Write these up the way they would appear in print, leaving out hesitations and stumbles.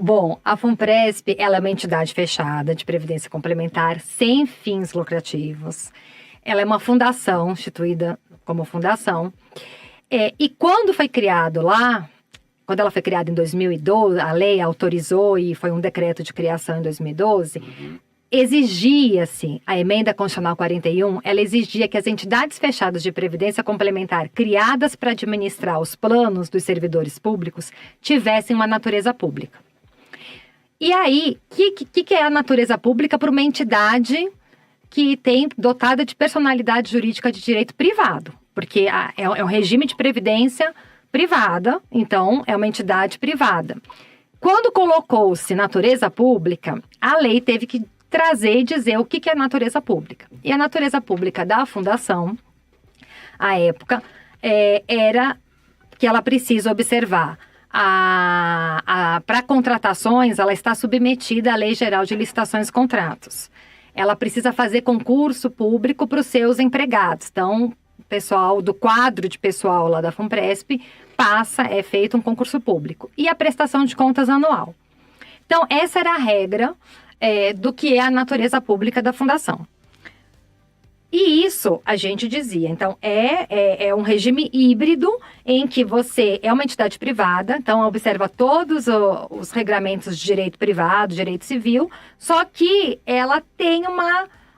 Bom, a FUNPRESP, ela é uma entidade fechada de previdência complementar sem fins lucrativos. Ela é uma fundação, instituída como fundação. E quando foi criado lá, quando ela foi criada em 2012, a lei autorizou e foi um decreto de criação em 2012, exigia-se, a emenda constitucional 41, ela exigia que as entidades fechadas de previdência complementar criadas para administrar os planos dos servidores públicos tivessem uma natureza pública. E aí, o que é a natureza pública para uma entidade que tem dotada de personalidade jurídica de direito privado? Porque é um regime de previdência privada, então é uma entidade privada. Quando colocou-se natureza pública, a lei teve que trazer e dizer o que é natureza pública. E a natureza pública da fundação, à época, era que ela precisa observar para contratações, ela está submetida à Lei Geral de Licitações e Contratos. Ela precisa fazer concurso público para os seus empregados. Então, o pessoal do quadro de pessoal lá da FUNPRESP é feito um concurso público. E a prestação de contas anual. Então, essa era a regra do que é a natureza pública da fundação. E isso a gente dizia, então, é um regime híbrido em que você é uma entidade privada, então observa todos os regramentos de direito privado, direito civil, só que ela tem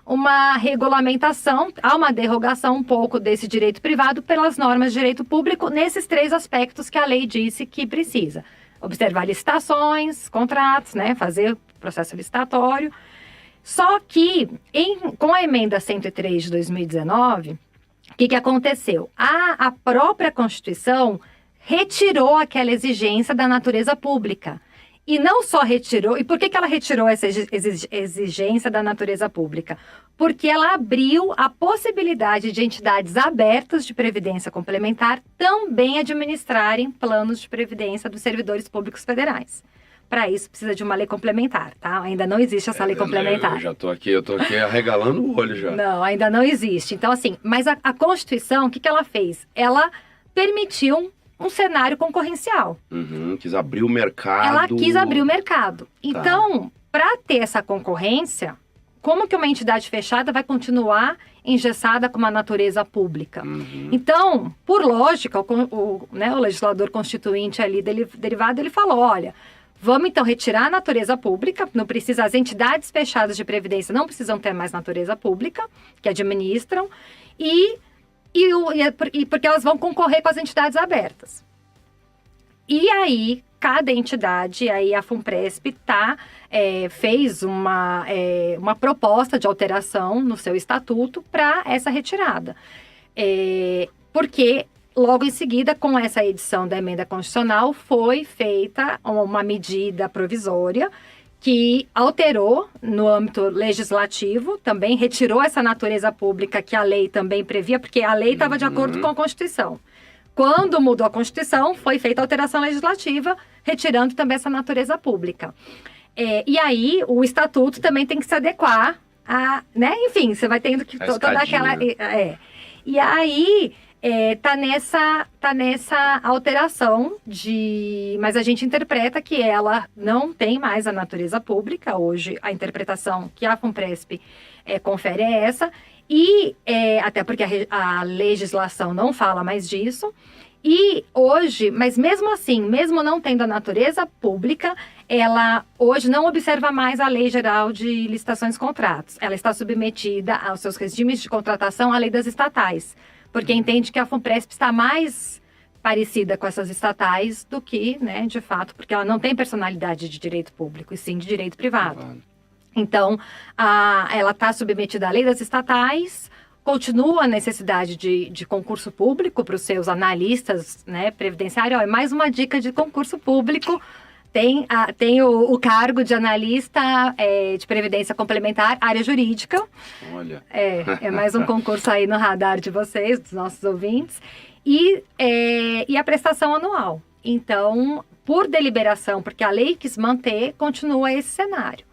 uma regulamentação, há uma derrogação um pouco desse direito privado pelas normas de direito público nesses 3 aspectos que a lei disse que precisa. Observar licitações, contratos, né, fazer processo licitatório. Só que, com a emenda 103 de 2019, o que aconteceu? A própria Constituição retirou aquela exigência da natureza pública. E não só retirou... E por que ela retirou essa exigência da natureza pública? Porque ela abriu a possibilidade de entidades abertas de previdência complementar também administrarem planos de previdência dos servidores públicos federais. Para isso, precisa de uma lei complementar, tá? Ainda não existe essa lei complementar. Eu tô aqui arregalando o olho já. Não, ainda não existe. Então, assim, mas a Constituição, o que ela fez? Ela permitiu um cenário concorrencial. Quis abrir o mercado. Ela quis abrir o mercado. Então, para ter essa concorrência, como que uma entidade fechada vai continuar engessada com uma natureza pública? Então, por lógica, o legislador constituinte ali derivado, ele falou, olha... Vamos, então, retirar a natureza pública, não precisa, as entidades fechadas de previdência não precisam ter mais natureza pública, que administram, e porque elas vão concorrer com as entidades abertas. E aí, cada entidade, aí a FUNPRESP fez uma proposta de alteração no seu estatuto para essa retirada. Porque... Logo em seguida, com essa edição da emenda constitucional, foi feita uma medida provisória que alterou no âmbito legislativo, também retirou essa natureza pública que a lei também previa, porque a lei estava de acordo com a Constituição. Quando mudou a Constituição, foi feita a alteração legislativa, retirando também essa natureza pública. E aí, o estatuto também tem que se adequar a... né? Enfim, você vai tendo que... toda aquela... E aí... Tá nessa alteração mas a gente interpreta que ela não tem mais a natureza pública. Hoje, a interpretação que a FUNPRESP confere é essa, e até porque a legislação não fala mais disso. E hoje, mas mesmo assim, mesmo não tendo a natureza pública, ela hoje não observa mais a Lei Geral de Licitações e Contratos. Ela está submetida aos seus regimes de contratação à lei das estatais. Porque entende que a FUNPRESP está mais parecida com essas estatais do que, né, de fato, porque ela não tem personalidade de direito público, e sim de direito privado. Então, ela está submetida à lei das estatais, continua a necessidade de concurso público para os seus analistas, né, previdenciários. É mais uma dica de concurso público. Tem o cargo de analista de previdência complementar, área jurídica. Olha. É mais um concurso aí no radar de vocês, dos nossos ouvintes. E a prestação anual. Então, por deliberação, porque a lei quis manter, continua esse cenário.